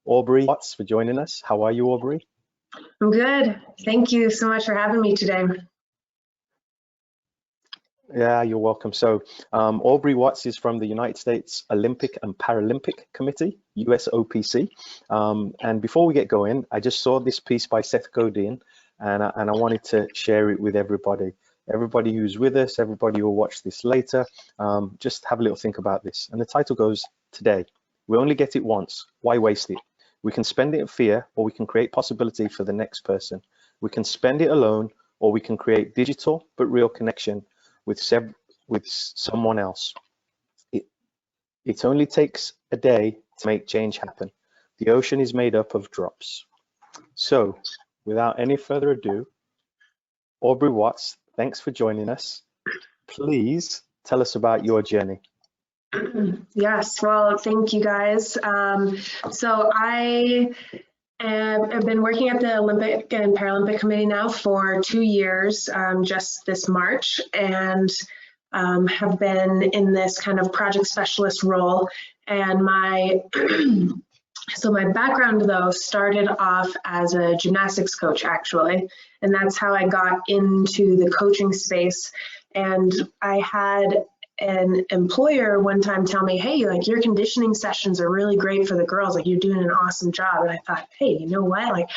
Aubrey Watts for joining us. How are you, Aubrey? I'm good. Thank you so much for having me today. Yeah, you're welcome. So Aubrey Watts is from the United States Olympic and Paralympic Committee, USOPC. And before we get going, I just saw this piece by Seth Godin, and I wanted to share it with everybody. Everybody who's with us, everybody who will watch this later, just have a little think about this. And the title goes, Today, we only get it once. Why waste it? We can spend it in fear, or we can create possibility for the next person. We can spend it alone, or we can create digital but real connection with someone else. It only takes a day to make change happen. The ocean is made up of drops. So, without any further ado, Aubrey Watts, thanks for joining us. Please tell us about your journey. Yes, well, thank you guys. So I have been working at the Olympic and Paralympic Committee now for 2 years, just this March, and have been in this kind of project specialist role. And my background though started off as a gymnastics coach actually, and that's how I got into the coaching space. And I had an employer one time tell me, hey, like your conditioning sessions are really great for the girls, like you're doing an awesome job. And I thought, hey, you know what, like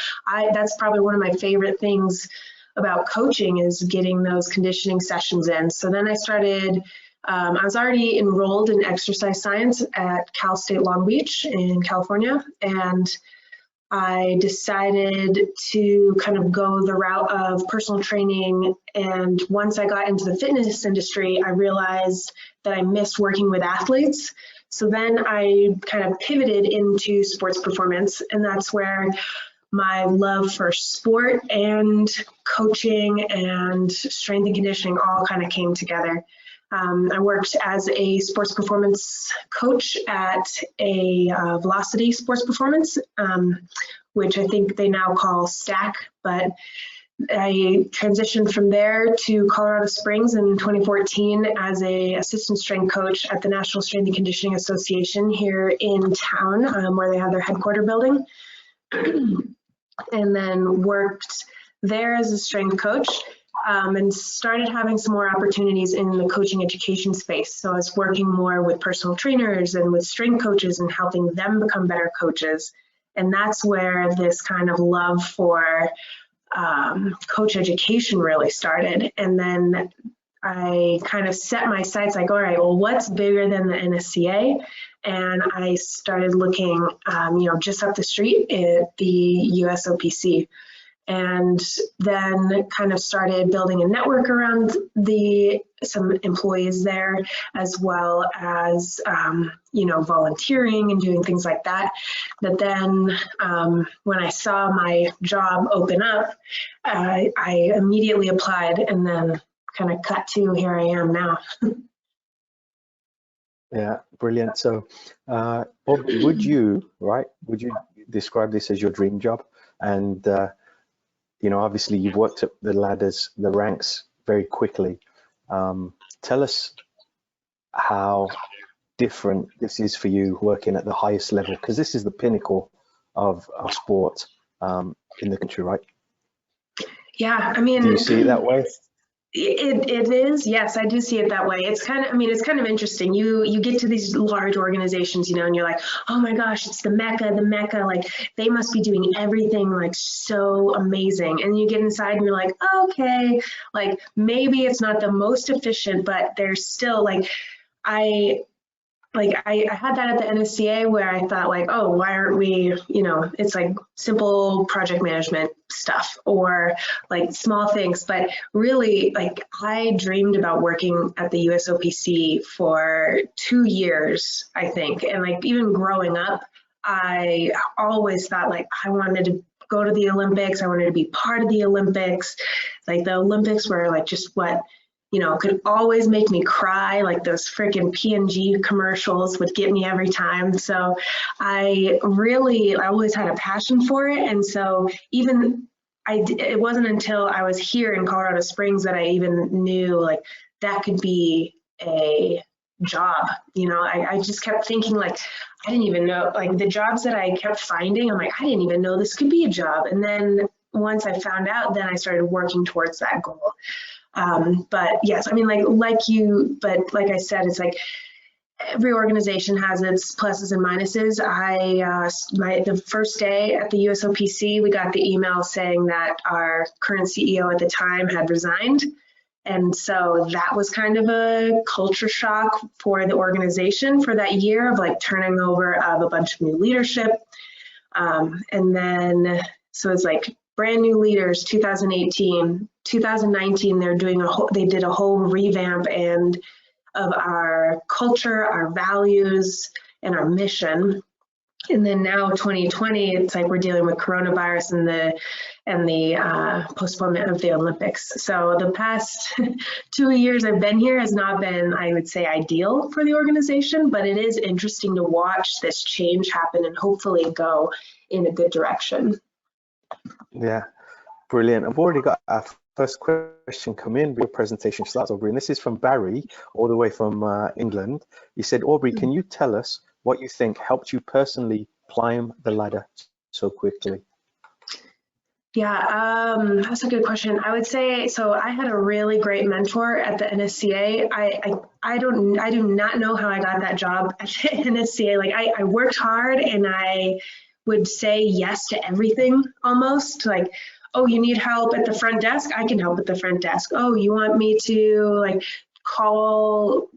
that's probably one of my favorite things about coaching is getting those conditioning sessions in. So then I started, I was already enrolled in exercise science at Cal State Long Beach in California, and I decided to kind of go the route of personal training. And once I got into the fitness industry, I realized that I missed working with athletes. So then I kind of pivoted into sports performance, and that's where my love for sport and coaching and strength and conditioning all kind of came together. I worked as a sports performance coach at a Velocity Sports Performance, which I think they now call STAC, but I transitioned from there to Colorado Springs in 2014 as a assistant strength coach at the National Strength and Conditioning Association here in town, where they have their headquarter building, and then worked there as a strength coach. And started having some more opportunities in the coaching education space. So I was working more with personal trainers and with strength coaches and helping them become better coaches. And that's where this kind of love for coach education really started. And then I kind of set my sights like, all right, well, what's bigger than the NSCA? And I started looking, just up the street at the USOPC. And then kind of started building a network around some employees there, as well as, volunteering and doing things like that. But then when I saw my job open up, I immediately applied and then kind of cut to here I am now. Yeah, brilliant. So would you describe this as your dream job? And obviously you've worked up the ladders, the ranks very quickly. Tell us how different this is for you working at the highest level, because this is the pinnacle of our sport in the country, right? Yeah, I mean, do you see it that way? It is, yes, I do see it that way. It's kind of interesting. You get to these large organizations, and you're like, oh my gosh, it's the mecca, like they must be doing everything like so amazing. And you get inside and you're like, okay, like maybe it's not the most efficient, but there's still I had that at the NSCA where I thought like, oh, why aren't we, it's like simple project management stuff or like small things. But really, like I dreamed about working at the USOPC for 2 years, I think. And like even growing up, I always thought like I wanted to go to the Olympics. I wanted to be part of the Olympics. Like the Olympics were like just what could always make me cry. Like those freaking P&G commercials would get me every time. So I always had a passion for it. And so it wasn't until I was here in Colorado Springs that I even knew like that could be a job. I just kept thinking like, I didn't even know, like the jobs that I kept finding, I'm like, I didn't even know this could be a job. And then once I found out, then I started working towards that goal. But yes, I mean, like I said, it's like every organization has its pluses and minuses. The first day at the USOPC, we got the email saying that our current CEO at the time had resigned. And so that was kind of a culture shock for the organization for that year of like turning over of a bunch of new leadership. And then, so it's like brand new leaders, 2018, 2019, they did a whole revamp of our culture, our values, and our mission. And then now 2020, it's like we're dealing with coronavirus and the postponement of the Olympics. So the past 2 years I've been here has not been, I would say, ideal for the organization, but it is interesting to watch this change happen and hopefully go in a good direction. Yeah, brilliant. I've already got our first question come in. Your presentation starts, Aubrey, and this is from Barry, all the way from England. He said, Aubrey, can you tell us what you think helped you personally climb the ladder so quickly? Yeah, that's a good question. I would say, so I had a really great mentor at the NSCA. I do not know how I got that job at the NSCA. Like I worked hard and I would say yes to everything almost. Like, oh, you need help at the front desk? I can help at the front desk. Oh, you want me to like call,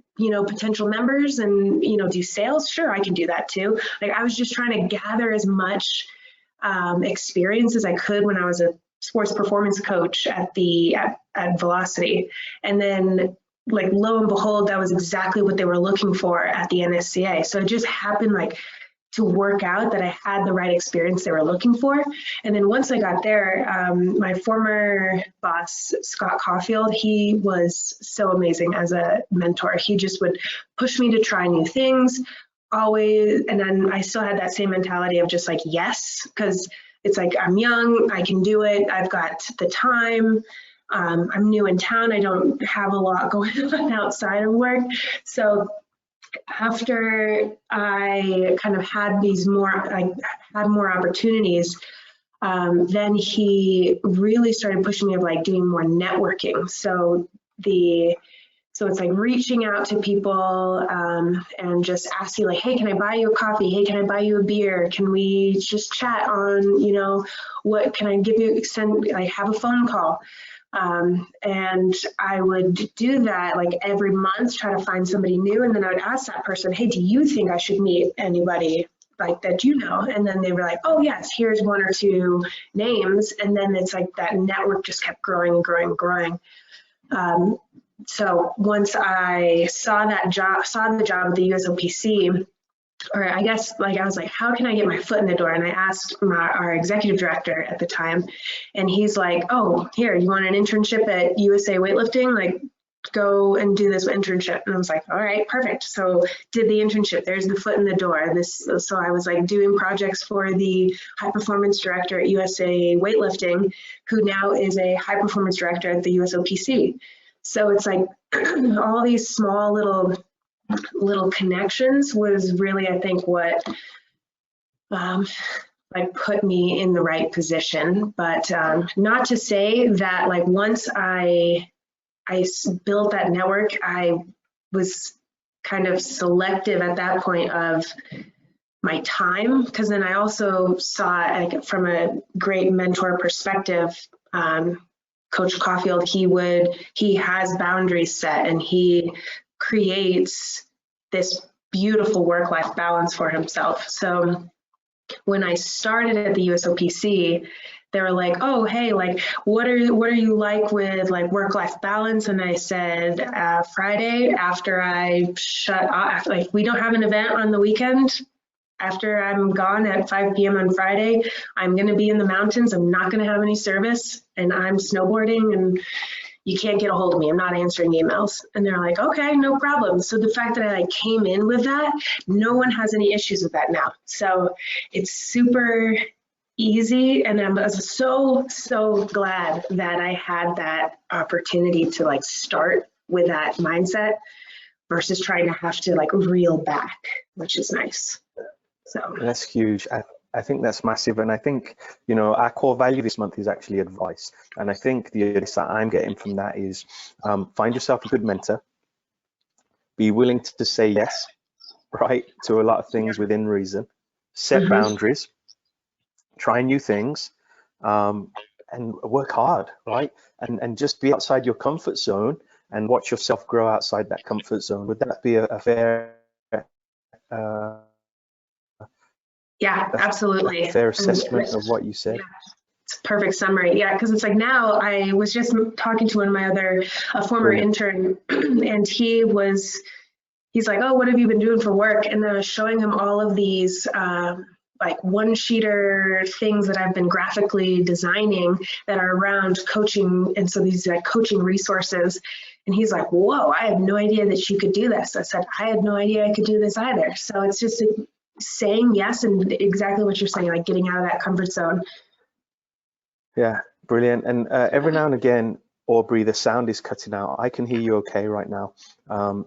potential members and, do sales? Sure, I can do that too. Like I was just trying to gather as much experience as I could when I was a sports performance coach at Velocity. And then like lo and behold, that was exactly what they were looking for at the NSCA. So it just happened like to work out that I had the right experience they were looking for. And then once I got there, my former boss, Scott Caulfield, he was so amazing as a mentor. He just would push me to try new things always. And then I still had that same mentality of just like, yes, because it's like, I'm young, I can do it. I've got the time. I'm new in town. I don't have a lot going on outside of work. So after I kind of had more opportunities, then he really started pushing me of like doing more networking. So it's like reaching out to people and just asking like, hey, can I buy you a coffee? Hey, can I buy you a beer? Can we just chat on, what can I give you, have a phone call? And I would do that like every month, try to find somebody new. And then I would ask that person, hey, do you think I should meet anybody like that And then they were like, oh yes, here's 1 or 2 names. And then it's like that network just kept growing and growing and growing. So once I saw the job at the USOPC, or I guess like I was like, how can I get my foot in the door? And I asked our executive director at the time, and he's like, oh, here, you want an internship at USA Weightlifting? Like, go and do this internship. And I was like, all right, perfect. So did the internship. There's the foot in the door. So I was like doing projects for the high performance director at USA Weightlifting, who now is a high performance director at the USOPC. So it's like all these small little connections was really, I think, what like put me in the right position. But not to say that like once I built that network, I was kind of selective at that point of my time, because then I also saw like, from a great mentor perspective, Coach Caulfield, he has boundaries set and he creates this beautiful work-life balance for himself. So when I started at the USOPC, they were like, oh, hey, like, what are you like with like work-life balance? And I said, Friday after I shut off, like we don't have an event on the weekend. After I'm gone at 5 p.m. on Friday, I'm going to be in the mountains. I'm not going to have any service, and I'm snowboarding, and you can't get a hold of me. I'm not answering emails. And they're like, okay, no problem. So the fact that I like came in with that, no one has any issues with that now. So it's super easy. And I'm so glad that I had that opportunity to like start with that mindset, versus trying to have to like reel back, which is nice. So that's huge. I think that's massive. And I think, our core value this month is actually advice. And I think the advice that I'm getting from that is find yourself a good mentor, be willing to say yes, right, to a lot of things within reason, set boundaries, try new things, and work hard, right? And just be outside your comfort zone and watch yourself grow outside that comfort zone. Would that be a fair uh, yeah, absolutely. a fair assessment of what you said? Yeah. It's a perfect summary. Yeah, because it's like now I was just talking to one of my other former intern, and he's like, oh, what have you been doing for work? And then I was showing him all of these like one-sheeter things that I've been graphically designing that are around coaching. And so these like coaching resources. And he's like, whoa, I had no idea that you could do this. I said, I had no idea I could do this either. So it's just saying yes, and exactly what you're saying, like getting out of that comfort zone. Yeah, brilliant. And every now and again, Aubrey, the sound is cutting out. I can hear you okay right now.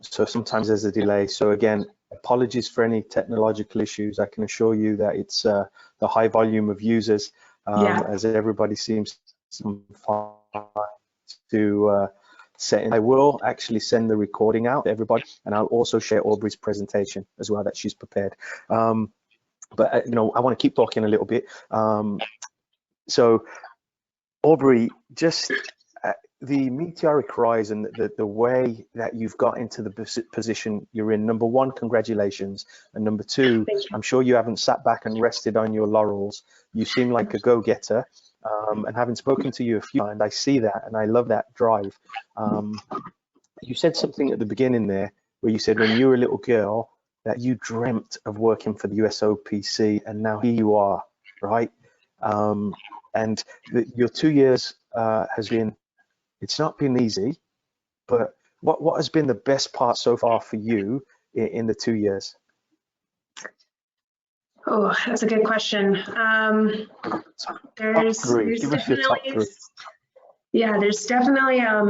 So sometimes there's a delay. So again, apologies for any technological issues. I can assure you that it's the high volume of users, as everybody seems to set in. I will actually send the recording out to everybody, and I'll also share Aubrey's presentation as well that she's prepared. But I want to keep talking a little bit. So Aubrey, just the meteoric rise and the way that you've got into the position you're in, number one, congratulations. And number two, I'm sure you haven't sat back and rested on your laurels. You seem like a go-getter. And having spoken to you a few times, I see that and I love that drive. You said something at the beginning there where you said when you were a little girl that you dreamt of working for the USOPC, and now here you are, right? And your 2 years has been, it's not been easy, but what has been the best part so far for you in the 2 years? Oh, that's a good question. There's definitely, yeah, there's definitely, I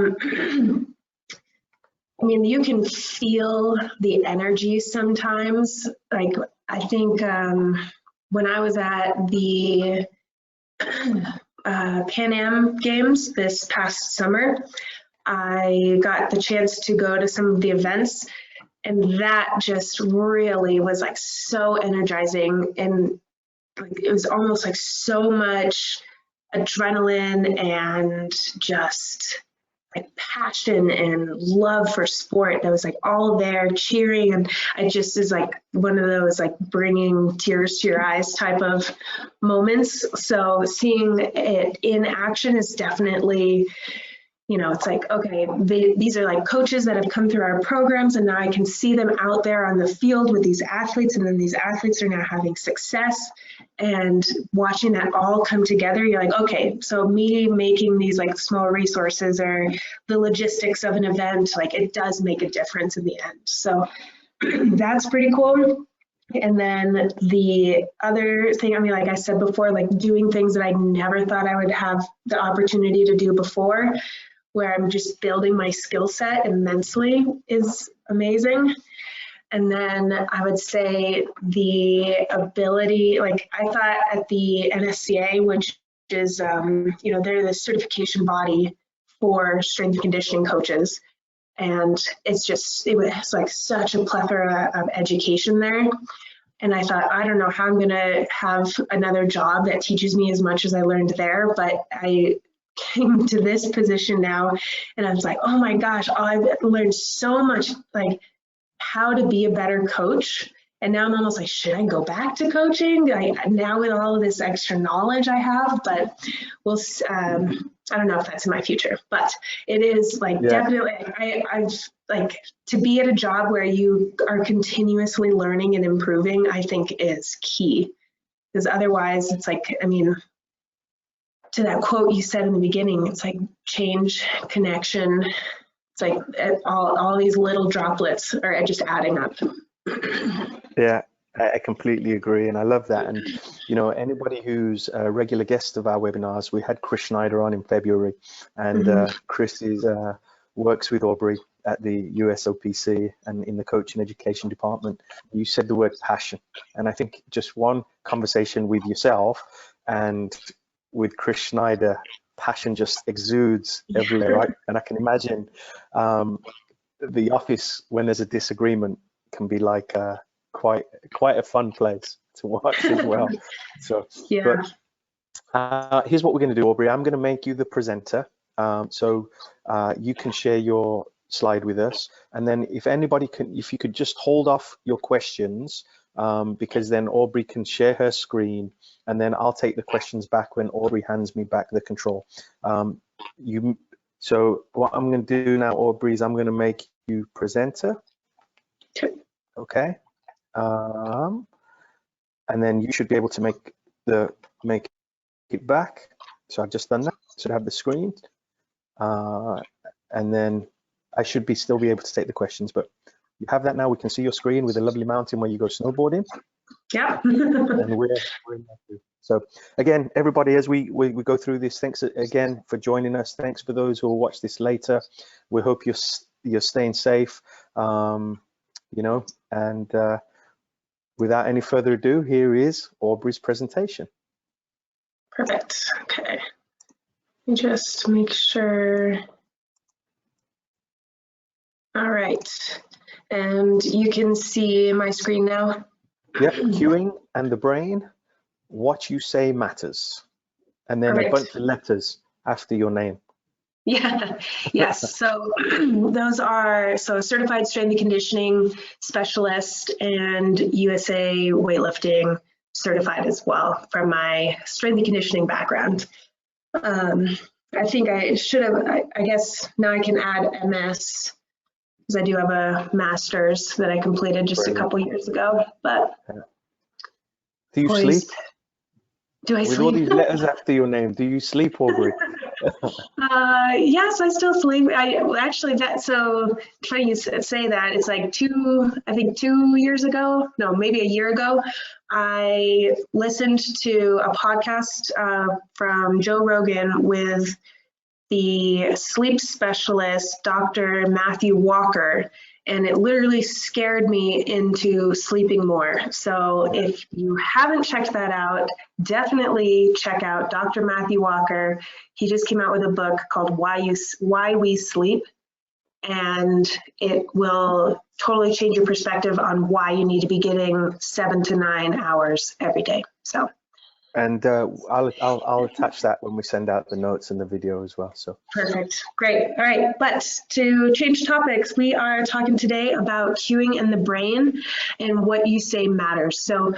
mean, you can feel the energy sometimes. Like, I think when I was at the Pan Am Games this past summer, I got the chance to go to some of the events, and that just really was like so energizing, and like it was almost like so much adrenaline and just like passion and love for sport that was like all there cheering, and it just is like one of those like bringing tears to your eyes type of moments. So seeing it in action is definitely, it's like, okay, these are like coaches that have come through our programs, and now I can see them out there on the field with these athletes, and then these athletes are now having success, and watching that all come together, you're like, okay, so me making these like small resources or the logistics of an event, like it does make a difference in the end. So that's pretty cool. And then the other thing, I mean, like I said before, like doing things that I never thought I would have the opportunity to do before, where I'm just building my skill set immensely, is amazing. And then I would say the ability, like I thought at the NSCA, which is, they're the certification body for strength and conditioning coaches. And it was like such a plethora of education there. And I thought, I don't know how I'm gonna have another job that teaches me as much as I learned there, but I came to this position now, and I was like, oh my gosh, I've learned so much, like how to be a better coach. And now I'm almost like, should I go back to coaching? Now with all of this extra knowledge I have, but we'll, I don't know if that's in my future, but it is like, definitely, I've like to be at a job where you are continuously learning and improving, I think is key. Because otherwise it's like, I mean, to that quote you said in the beginning, it's like change, connection. It's like all these little droplets are just adding up. Yeah, I completely agree, and I love that. And anybody who's a regular guest of our webinars, we had Chris Schneider on in February, and Chris works with Aubrey, at the USOPC and in the coaching education department, you said the word passion. And I think just one conversation with yourself and with Chris Schneider, passion just exudes everywhere, right? And I can imagine the office, when there's a disagreement, can be like quite a fun place to watch as well. So, yeah. But here's what we're going to do, Aubrey. I'm going to make you the presenter, so you can share your slide with us, and then if you could just hold off your questions, because then Aubrey can share her screen, and then I'll take the questions back when Aubrey hands me back the control. So what I'm going to do now, Aubrey, is I'm going to make you presenter. Okay. And then you should be able to make it back. So I've just done that. So I have the screen, and then I should still be able to take the questions. But you have that now. We can see your screen with a lovely mountain where you go snowboarding. Yeah. And we're in that too. So again, everybody, as we go through this, thanks again for joining us. Thanks for those who will watch this later. We hope you're staying safe. You know, and without any further ado, here is Aubrey's presentation. Perfect. Okay. Let me just make sure. All right. And you can see my screen now? Yep. Cueing and the brain. What you say matters. And then Perfect. A bunch of letters after your name. Yeah, yes. So those are certified strength and conditioning specialist and USA weightlifting certified as well from my strength and conditioning background. I think I should have, I guess now I can add MS because I do have a master's that I completed just a couple years ago, but. Do you sleep? Do I With sleep? all these letters after your name, do you sleep, Aubrey? Yes, I still sleep. So funny you say that. It's like 2 years ago, no, maybe a year ago, I listened to a podcast from Joe Rogan with the sleep specialist, Dr. Matthew Walker, and it literally scared me into sleeping more. So if you haven't checked that out, definitely check out Dr. Matthew Walker. He just came out with a book called Why We Sleep, and it will totally change your perspective on why you need to be getting 7 to 9 hours every day. So. And I'll attach that when we send out the notes and the video as well. So perfect, great. All right, but to change topics, we are talking today about cueing in the brain and what you say matters. So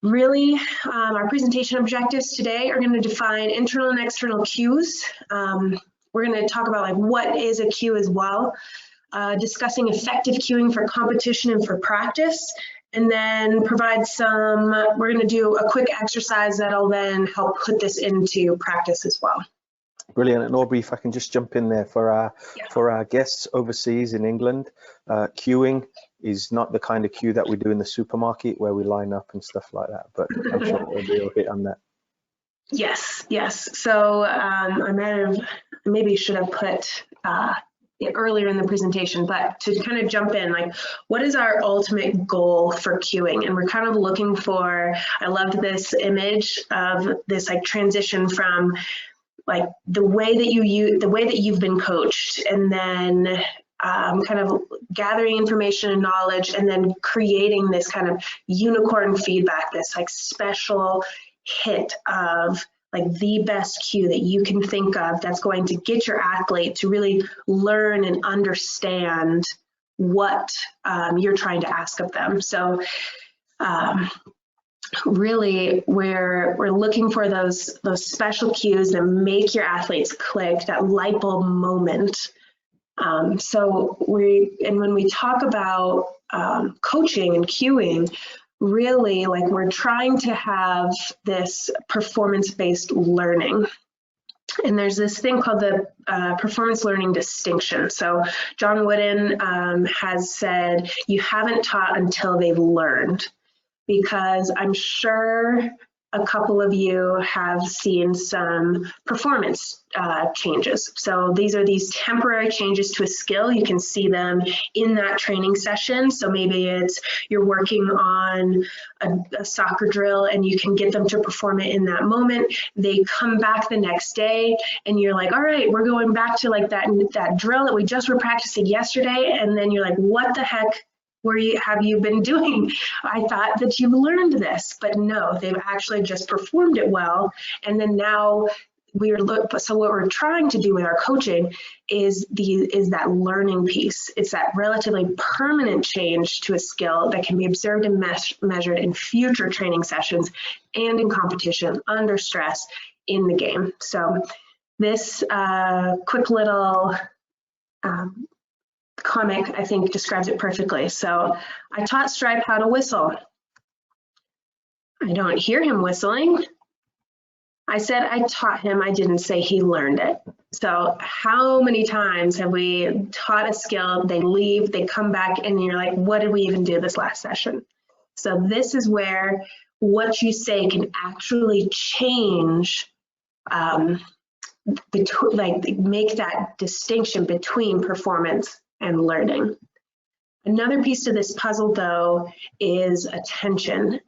really, our presentation objectives today are going to define internal and external cues. We're going to talk about like what is a cue as well, discussing effective cueing for competition and for practice. And then provide we're going to do a quick exercise that'll then help put this into practice as well. Brilliant. And Aubrey, if I can just jump in there for our guests overseas in England, queuing is not the kind of queue that we do in the supermarket where we line up and stuff like that, but I'm sure Aubrey will hit on that. Yes. So I maybe should have put earlier in the presentation, but to kind of jump in, like what is our ultimate goal for queuing? And we're kind of looking for, I loved this image of this like transition from like the way that you've been coached, and then kind of gathering information and knowledge, and then creating this kind of unicorn feedback, this like special hit of like the best cue that you can think of that's going to get your athlete to really learn and understand what you're trying to ask of them. So really we're looking for those special cues that make your athletes click, that light bulb moment. So when we talk about coaching and cueing, really like we're trying to have this performance-based learning. And there's this thing called the performance learning distinction. So John Wooden has said, you haven't taught until they've learned, because I'm sure a couple of you have seen some performance changes. So these are these temporary changes to a skill. You can see them in that training session. So maybe it's you're working on a soccer drill and you can get them to perform it in that moment. They come back the next day and you're like, all right, we're going back to like that drill that we just were practicing yesterday. And then you're like, what the heck have you been doing? I thought that you learned this, but no, they've actually just performed it well. And then now so what we're trying to do with our coaching is that learning piece. It's that relatively permanent change to a skill that can be observed and measured in future training sessions and in competition, under stress, in the game. So this quick little comic, I think, describes it perfectly. So I taught Stripe how to whistle. I don't hear him whistling. I said I taught him, I didn't say he learned it. So how many times have we taught a skill, they leave, they come back, and you're like, what did we even do this last session? So this is where what you say can actually change, make that distinction between performance and learning. Another piece to this puzzle, though, is attention.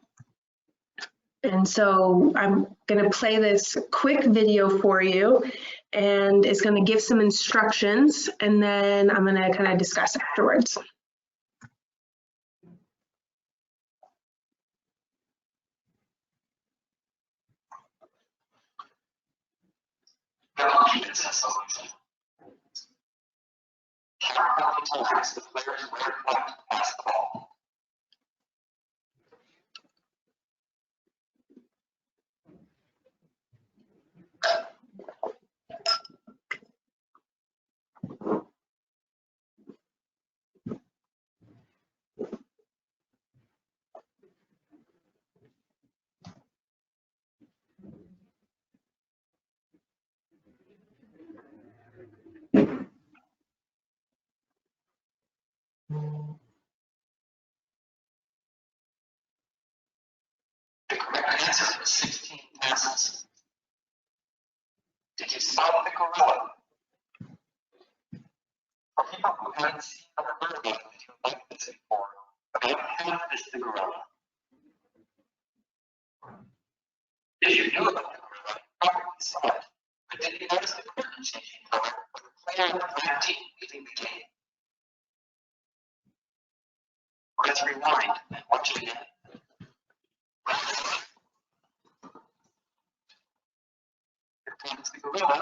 And so I'm going to play this quick video for you, and it's going to give some instructions, and then I'm going to kind of discuss afterwards. The players where to pass the ball. The correct answer is 16 passes. Did you spot the gorilla? For people who haven't seen a bird video like this before, about half is the gorilla. If you knew about the gorilla, you probably saw it. But did you notice the curtain changing color with the player on the black team leading the game? Let's rewind and watch it again. Here comes the gorilla,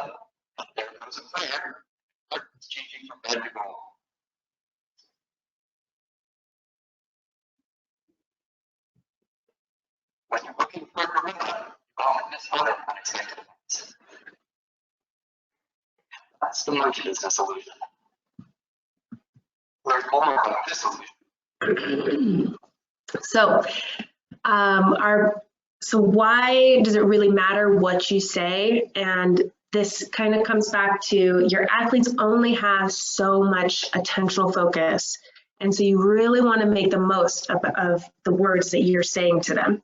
and there goes a player. Curtains changing from red to gold. When you're looking for a gorilla, you often miss other unexpected events. That's the merge business illusion. Learn more about this illusion. So why does it really matter what you say? And this kind of comes back to your athletes only have so much attentional focus. And so you really want to make the most of the words that you're saying to them.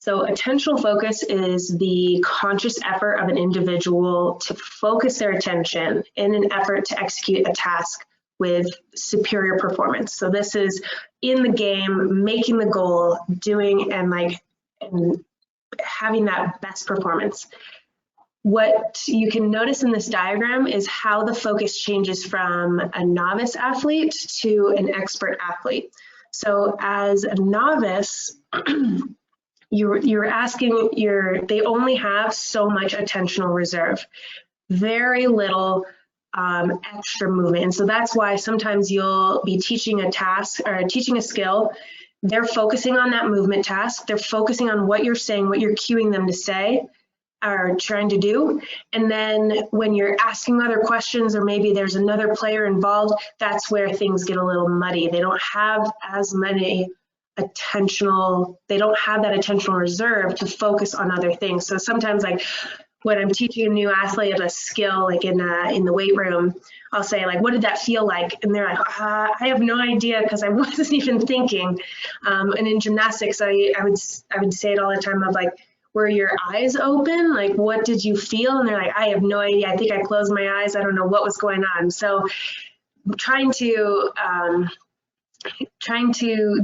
So attentional focus is the conscious effort of an individual to focus their attention in an effort to execute a task with superior performance. So this is in the game, making the goal, doing and having that best performance. What you can notice in this diagram is how the focus changes from a novice athlete to an expert athlete. So as a novice, you're asking they only have so much attentional reserve, very little extra movement. And so that's why sometimes you'll be teaching a task or teaching a skill. They're focusing on that movement task. They're focusing on what you're saying, what you're cueing them to say or trying to do. And then when you're asking other questions or maybe there's another player involved, that's where things get a little muddy. They don't have as many they don't have that attentional reserve to focus on other things. So sometimes like when I'm teaching a new athlete a skill, like in the weight room, I'll say like, what did that feel like? And they're like, I have no idea because I wasn't even thinking. And in gymnastics, I would say it all the time of like, Were your eyes open? Like, what did you feel? And they're like, I have no idea. I think I closed my eyes. I don't know what was going on. So trying to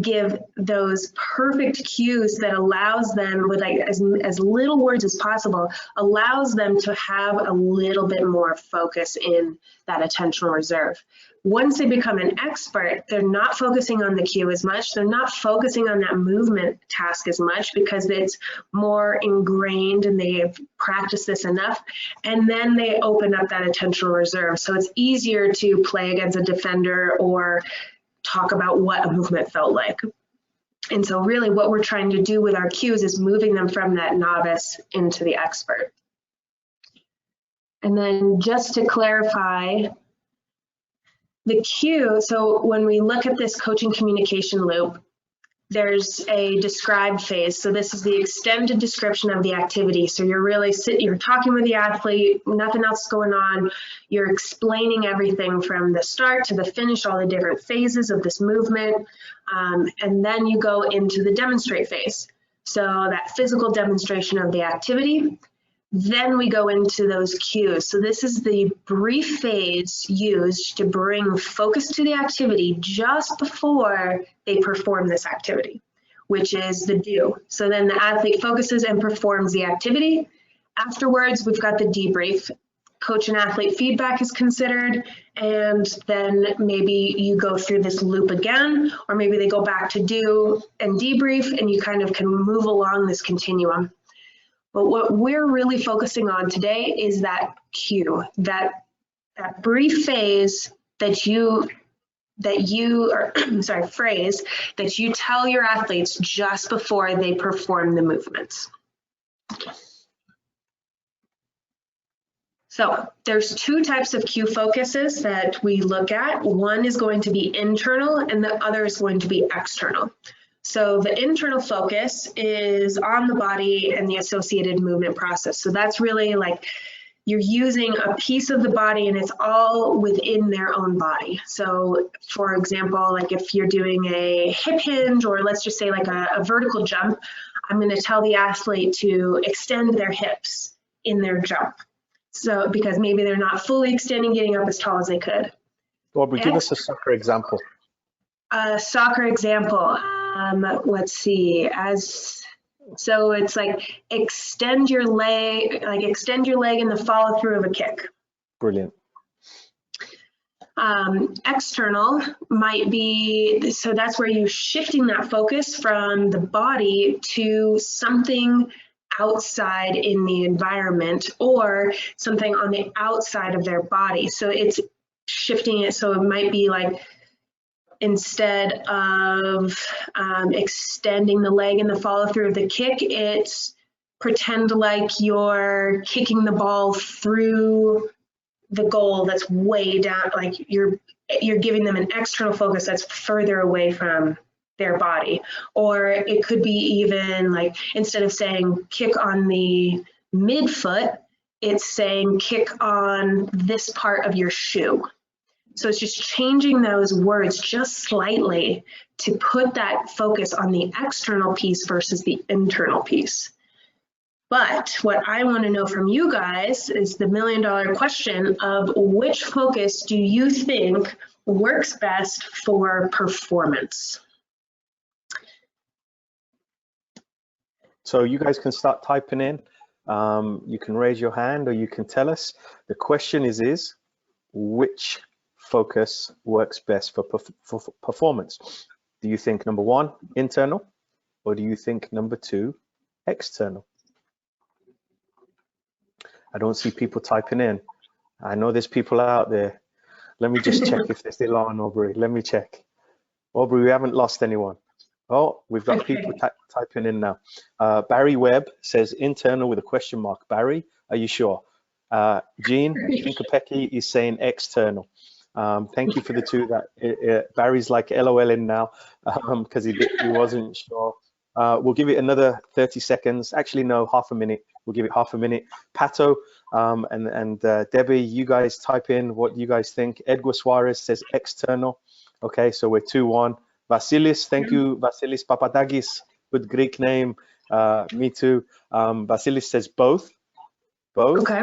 give those perfect cues that allows them, with like as little words as possible, allows them to have a little bit more focus in that attentional reserve. Once they become an expert, they're not focusing on the cue as much. They're not focusing on that movement task as much because it's more ingrained and they've practiced this enough. And then they open up that attentional reserve. So it's easier to play against a defender or talk about what a movement felt like. And so really what we're trying to do with our cues is moving them from that novice into the expert. And then just to clarify, the cue, so when we look at this coaching communication loop, there's a described phase. So this is the extended description of the activity. So you're really you're talking with the athlete, nothing else is going on. You're explaining everything from the start to the finish, all the different phases of this movement. And then you go into the demonstrate phase. So that physical demonstration of the activity. Then we go into those cues. So this is the brief phase used to bring focus to the activity just before they perform this activity, which is the do. So then the athlete focuses and performs the activity. Afterwards, we've got the debrief. Coach and athlete feedback is considered, and then maybe you go through this loop again, or maybe they go back to do and debrief, and you kind of can move along this continuum. But what we're really focusing on today is that cue, that brief phase that you phrase that you tell your athletes just before they perform the movements. So there's two types of cue focuses that we look at. One is going to be internal and the other is going to be external. So the internal focus is on the body and the associated movement process. So that's really like you're using a piece of the body and it's all within their own body. So for example, like if you're doing a hip hinge, or let's just say like a vertical jump, I'm going to tell the athlete to extend their hips in their jump. So because maybe they're not fully extending, getting up as tall as they could. Aubrey, give us a soccer example. A soccer example. Let's see. So it's like extend your leg in the follow through of a kick. Brilliant. External might be, so that's where you're shifting that focus from the body to something outside in the environment or something on the outside of their body. So it's shifting it. So it might be like, instead of extending the leg in the follow through of the kick, it's pretend like you're kicking the ball through the goal that's way down, like you're giving them an external focus that's further away from their body. Or it could be even like, instead of saying kick on the midfoot, it's saying kick on this part of your shoe. So it's just changing those words just slightly to put that focus on the external piece versus the internal piece. But what I want to know from you guys is the million-dollar question of which focus do you think works best for performance? So you guys can start typing in. You can raise your hand or you can tell us. The question is which focus works best for performance? Do you think number one, internal, or do you think number two, external? I don't see people typing in. I know there's people out there. Let me just check if they're still on, Aubrey. Let me check. Aubrey, we haven't lost anyone. Oh, we've got people typing in now. Barry Webb says internal with a question mark. Barry, are you sure? Jean Capecchi is saying external. Thank you for the two that Barry's like LOLing now because he wasn't sure. We'll give it another 30 seconds. Actually, no, half a minute. We'll give it half a minute. Pato and Debbie, you guys type in what you guys think. Edgar Suarez says external. Okay, so we're 2-1. Vasilis, thank you. Vasilis Papadagis, good Greek name. Me too. Vasilis says both. Both. Okay.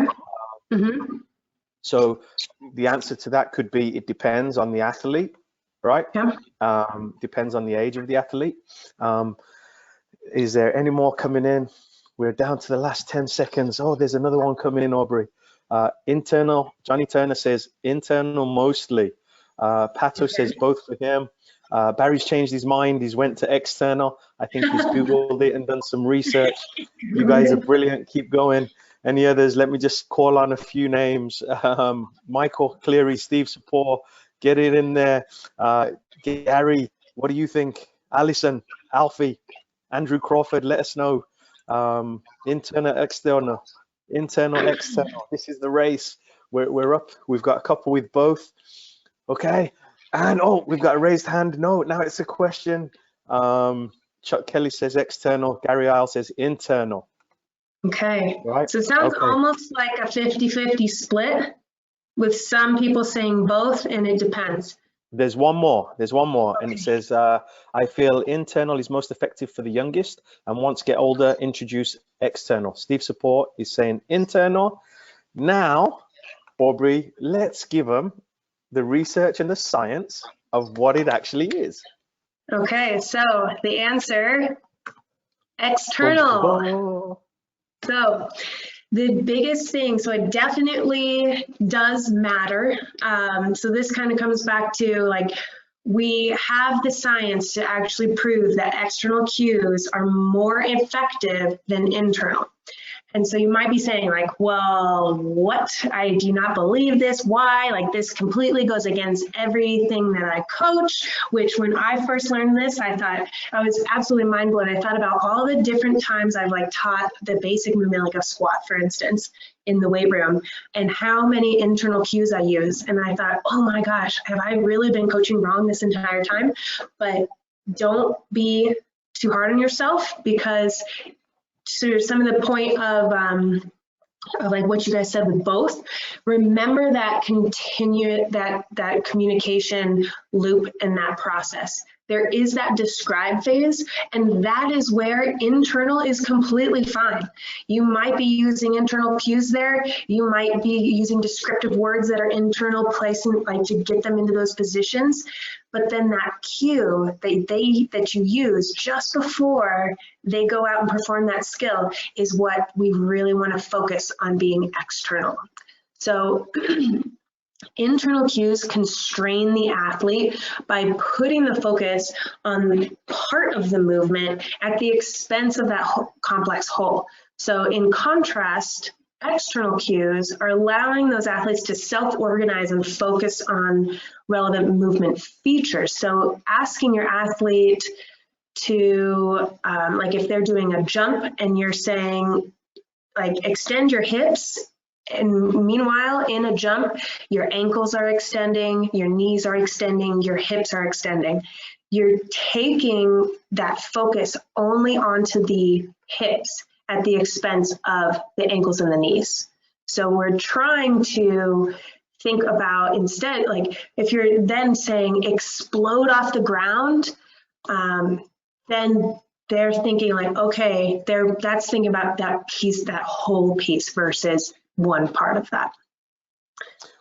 Mm-hmm. So the answer to that could be it depends on the athlete, right? Yeah. Depends on the age of the athlete. Is there any more coming in? We're down to the last 10 seconds. Oh, there's another one coming in, Aubrey. Internal, Johnny Turner says internal mostly. Pato says both for him. Barry's changed his mind. He's went to external. I think he's Googled it and done some research. You guys are brilliant. Keep going. Any others? Let me just call on a few names. Michael Cleary, Steve Sapor, get it in there. Gary, what do you think? Alison, Alfie, Andrew Crawford, let us know. Internal, external. This is the race. We're up. We've got a couple with both. Okay. And oh, we've got a raised hand. No, now it's a question. Chuck Kelly says external. Gary Isle says internal. Okay. Right. So it sounds almost like a 50-50 split with some people saying both, and it depends. There's one more. And it says, I feel internal is most effective for the youngest, and once get older, introduce external. Steve Support is saying internal. Now, Aubrey, let's give them the research and the science of what it actually is. Okay, so the answer, external. So the biggest thing, so it definitely does matter. So this kind of comes back to like, we have the science to actually prove that external cues are more effective than internal. And so you might be saying like, well, what? I do not believe this. Why? Like this completely goes against everything that I coach, which when I first learned this, I thought I was absolutely mind blown. I thought about all the different times I've like taught the basic movement, like a squat, for instance, in the weight room, and how many internal cues I use. And I thought, oh my gosh, have I really been coaching wrong this entire time? But don't be too hard on yourself, because to some of the point of like what you guys said with both, remember that that communication loop and that process. There is that describe phase, and that is where internal is completely fine. You might be using internal cues there. You might be using descriptive words that are internal, placing like to get them into those positions. But then that cue that you use just before they go out and perform that skill is what we really want to focus on being external. So internal cues constrain the athlete by putting the focus on part of the movement at the expense of that complex whole. So in contrast, external cues are allowing those athletes to self-organize and focus on relevant movement features. So asking your athlete to, like if they're doing a jump and you're saying, like, extend your hips, and meanwhile, in a jump, your ankles are extending, your knees are extending, your hips are extending. You're taking that focus only onto the hips at the expense of the ankles and the knees. So we're trying to think about instead, like if you're then saying explode off the ground, then they're thinking like, okay, that's thinking about that piece, that whole piece versus one part of that.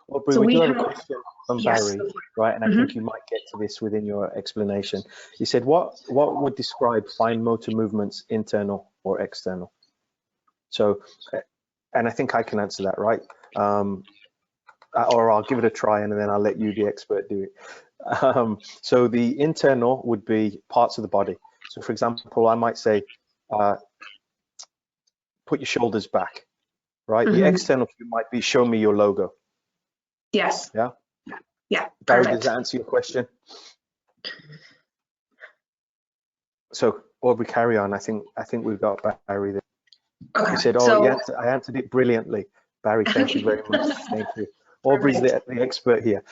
Well, so we do have a question from Barry, right? And I think you might get to this within your explanation. He said, what would describe fine motor movements, internal or external? So, and I think I can answer that, right? Or I'll give it a try and then I'll let you, the expert, do it. So the internal would be parts of the body. So for example, I might say, put your shoulders back, right? The external might be, show me your logo. Yes. Yeah? Yeah. Barry, does that answer your question? So, Aubrey, carry on. I think we've got Barry there. Okay. He said, oh, so, yes, I answered it brilliantly. Barry, thank you very much. Thank you. Aubrey's the expert here.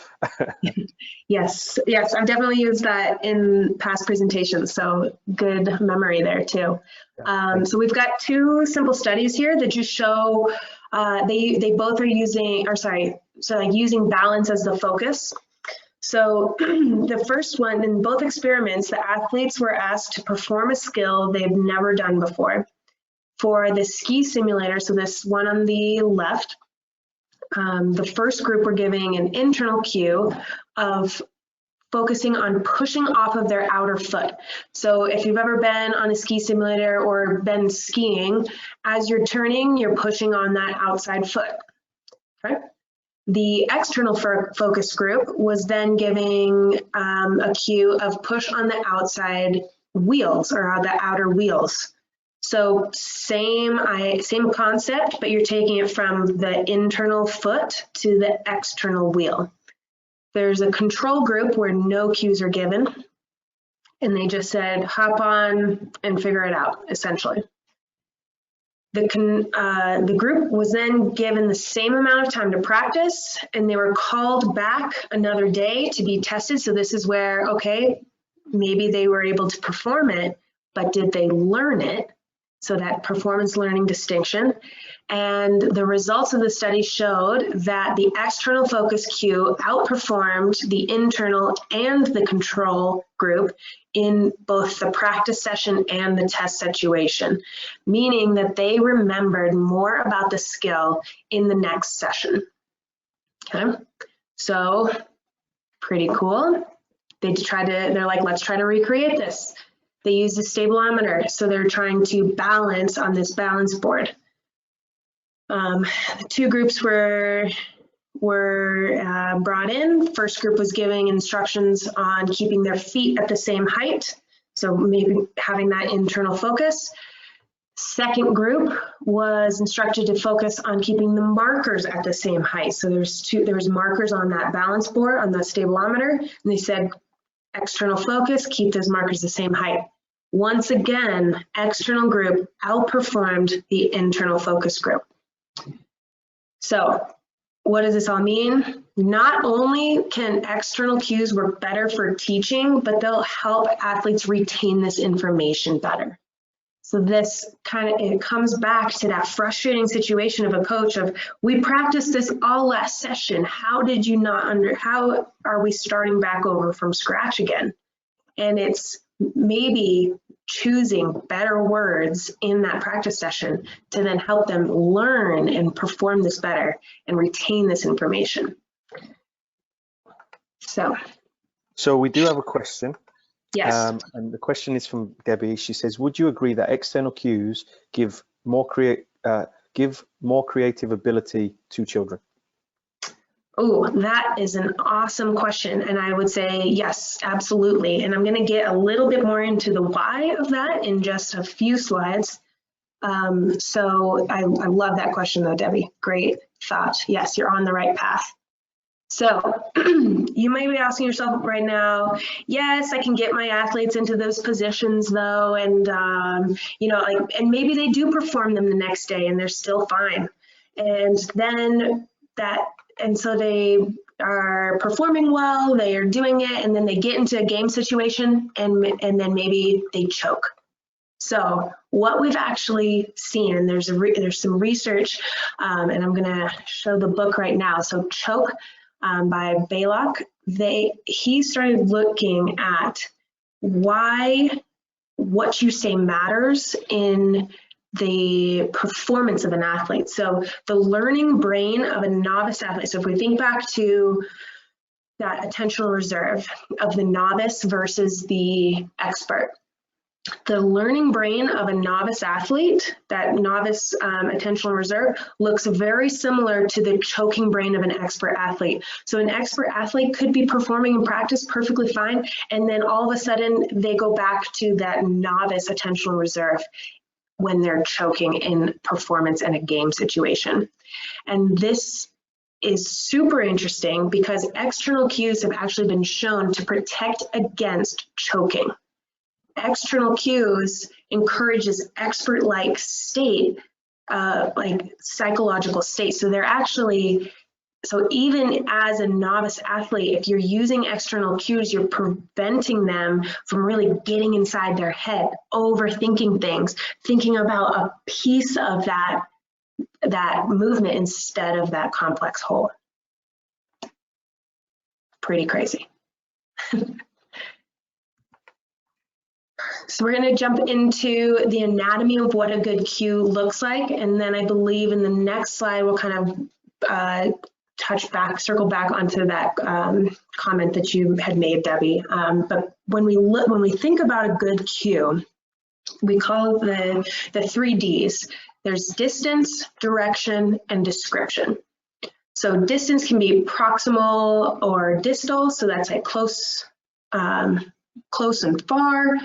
Yes, I've definitely used that in past presentations, so good memory there too. Yeah, so we've got two simple studies here that just show they both are using, so like using balance as the focus. So the first one, in both experiments, the athletes were asked to perform a skill they've never done before. For the ski simulator, so this one on the left, the first group were giving an internal cue of focusing on pushing off of their outer foot. So if you've ever been on a ski simulator or been skiing, as you're turning, you're pushing on that outside foot, okay? The external focus group was then giving a cue of push on the outside wheels or the outer wheels. So same concept, but you're taking it from the internal foot to the external wheel. There's a control group where no cues are given, and they just said, hop on and figure it out, essentially. The group was then given the same amount of time to practice, and they were called back another day to be tested. So this is where, okay, maybe they were able to perform it, but did they learn it? So that performance learning distinction. And the results of the study showed that the external focus cue outperformed the internal and the control group in both the practice session and the test situation, meaning that they remembered more about the skill in the next session. Okay, so pretty cool. They're like, let's try to recreate this. They used a stablometer, so they're trying to balance on this balance board. The two groups were brought in. First group was giving instructions on keeping their feet at the same height, so maybe having that internal focus. Second group was instructed to focus on keeping the markers at the same height. So there's markers on that balance board on the stablometer, and they said external focus, keep those markers the same height. Once again, external group outperformed the internal focus group. So what does this all mean? Not only can external cues work better for teaching, but they'll help athletes retain this information better. So this it comes back to that frustrating situation of a coach of, we practiced this all last session. How did you not how are we starting back over from scratch again? And it's maybe choosing better words in that practice session to then help them learn and perform this better and retain this information. So we do have a question. Yes. And the question is from Debbie. She says, would you agree that external cues give more creative ability to children? Oh, that is an awesome question. And I would say, yes, absolutely. And I'm going to get a little bit more into the why of that in just a few slides. So I love that question though, Debbie. Great thought. Yes, you're on the right path. So you might be asking yourself right now, yes, I can get my athletes into those positions though. And, and maybe they do perform them the next day and they're still fine. And then so they are performing well, they are doing it, and then they get into a game situation and then maybe they choke. So what we've actually seen, and there's some research, and I'm gonna show the book right now. So Choke by Baylock, he started looking at why what you say matters in the performance of an athlete. So the learning brain of a novice athlete. So if we think back to that attentional reserve of the novice versus the expert, the learning brain of a novice athlete, that novice attentional reserve, looks very similar to the choking brain of an expert athlete. So an expert athlete could be performing in practice perfectly fine, and then all of a sudden they go back to that novice attentional reserve when they're choking in performance in a game situation. And this is super interesting because external cues have actually been shown to protect against choking. External cues encourages expert-like state, like psychological state. So even as a novice athlete, if you're using external cues, you're preventing them from really getting inside their head, overthinking things, thinking about a piece of that movement instead of that complex whole. Pretty crazy. So we're going to jump into the anatomy of what a good cue looks like, and then I believe in the next slide we'll kind of circle back onto that comment that you had made, Debbie. But when we think about a good cue, we call the 3 Ds. There's distance, direction, and description. So distance can be proximal or distal, so that's like close and far.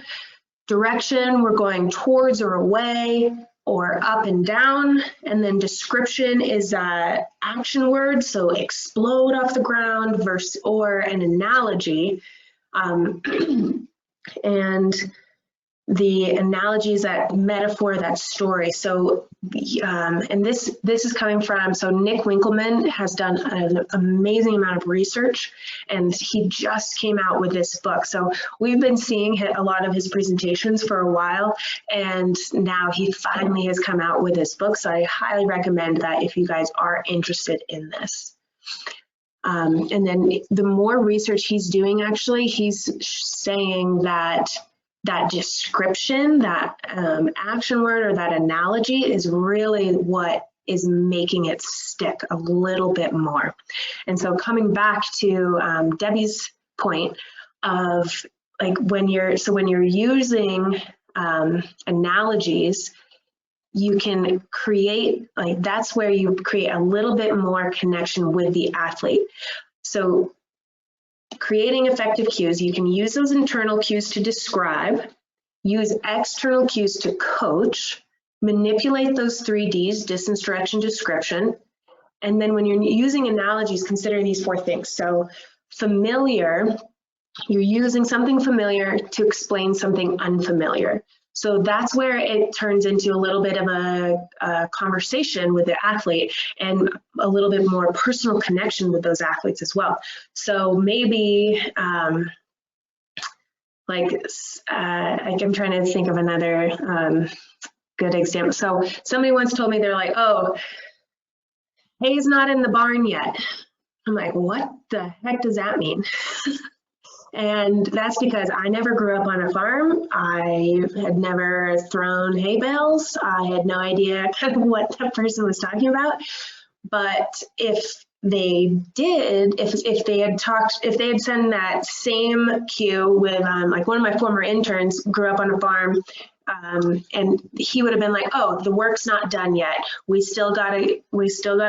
Direction, we're going towards or away or up and down. And then description is action word, so explode off the ground versus or an analogy. And the analogy is that metaphor, that story. So, and this is coming from, so Nick Winkelman has done an amazing amount of research, and he just came out with this book. So we've been seeing a lot of his presentations for a while, and now he finally has come out with this book. So I highly recommend that if you guys are interested in this. And then the more research he's doing, actually, he's saying that description, that action word or that analogy is really what is making it stick a little bit more. And so coming back to Debbie's point of like when you're using analogies, you can create, like that's where you create a little bit more connection with the athlete. So creating effective cues, you can use those internal cues to describe, use external cues to coach, manipulate those 3 Ds, distance, direction, description. And then when you're using analogies, consider these 4 things. So familiar, you're using something familiar to explain something unfamiliar. So that's where it turns into a little bit of a conversation with the athlete and a little bit more personal connection with those athletes as well. So maybe I'm trying to think of another good example. So somebody once told me, they're like, oh, hay's not in the barn yet. I'm like, what the heck does that mean? And that's because I never grew up on a farm. I had never thrown hay bales. I had no idea kind of what that person was talking about. But if they did, if they had sent that same cue with like one of my former interns grew up on a farm, and he would have been like, oh, the work's not done yet. We still gotta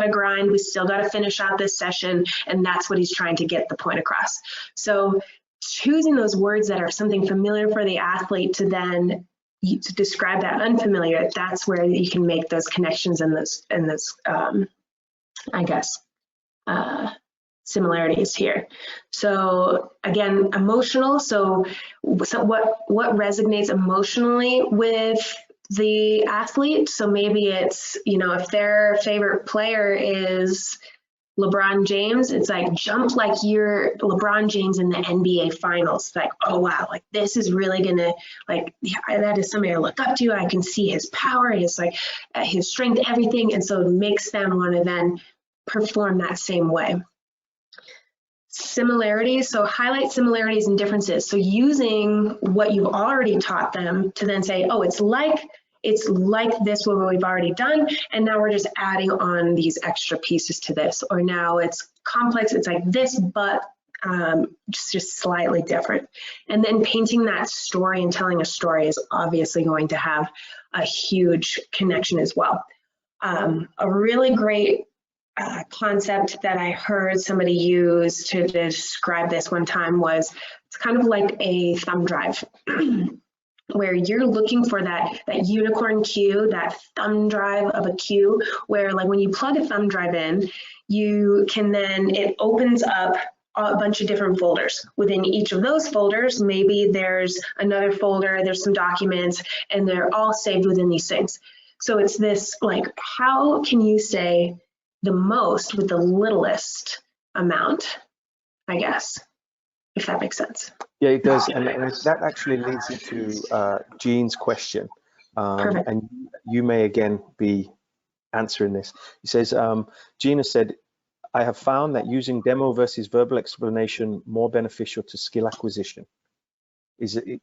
grind. We still gotta finish out this session. And that's what he's trying to get the point across. So choosing those words that are something familiar for the athlete to then to describe that unfamiliar, that's where you can make those connections and those I guess similarities here. So again, emotional. So what resonates emotionally with the athlete? So maybe it's, you know, if their favorite player is LeBron James, it's like jump like you're LeBron James in the NBA finals. Like, oh wow, like this is really gonna, like, that is somebody I look up to. I can see his power, his strength, everything. And so it makes them want to then perform that same way. Similarities, so highlight similarities and differences. So using what you've already taught them to then say, oh, it's like this, what we've already done, and now we're just adding on these extra pieces to this. Or now it's complex, it's like this, but just slightly different. And then painting that story and telling a story is obviously going to have a huge connection as well. A really great concept that I heard somebody use to describe this one time was, it's kind of like a thumb drive. Where you're looking for that unicorn cue, that thumb drive of a cue, where like when you plug a thumb drive in, you can then, it opens up a bunch of different folders. Within each of those folders, maybe there's another folder, there's some documents, and they're all saved within these things. So it's this, like, how can you say the most with the littlest amount, I guess, if that makes sense. Yeah, it does, and that actually leads into Jean's question, and you may again be answering this. He says, Gina said, I have found that using demo versus verbal explanation more beneficial to skill acquisition. Is it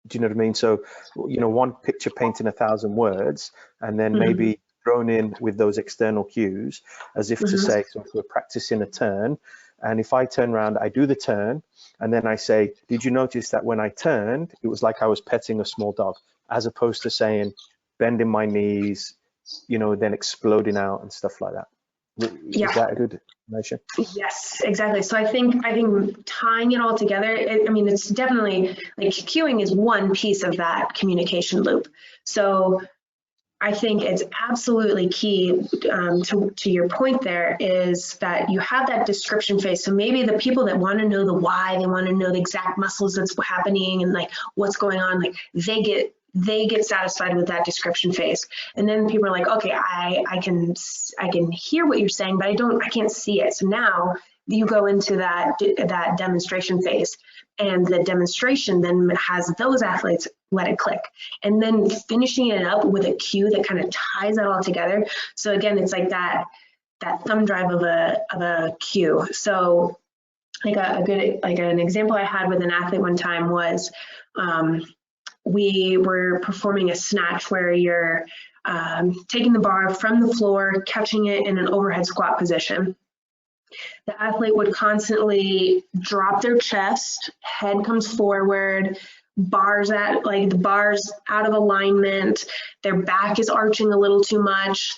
Do you know what I mean? So, one picture painting 1,000 words, and then maybe thrown in with those external cues, as if to say, so if we're practicing a turn, and if I turn around, I do the turn, and then I say, did you notice that when I turned, it was like I was petting a small dog, as opposed to saying, bending my knees, then exploding out and stuff like that. Is that a good explanation? Yes, exactly. So I think tying it all together, it's definitely like cueing is one piece of that communication loop. So I think it's absolutely key to your point there is that you have that description phase. So maybe the people that want to know the why, they want to know the exact muscles that's happening and like what's going on, like they get satisfied with that description phase. And then people are like, okay, I can hear what you're saying, but I can't see it. So now you go into that demonstration phase, and the demonstration then has those athletes let it click, and then finishing it up with a cue that kind of ties it all together. So again, it's like that thumb drive of a cue. So like an example I had with an athlete one time was we were performing a snatch where you're taking the bar from the floor, catching it in an overhead squat position. The athlete would constantly drop their chest, head comes forward, the bars out of alignment, their back is arching a little too much.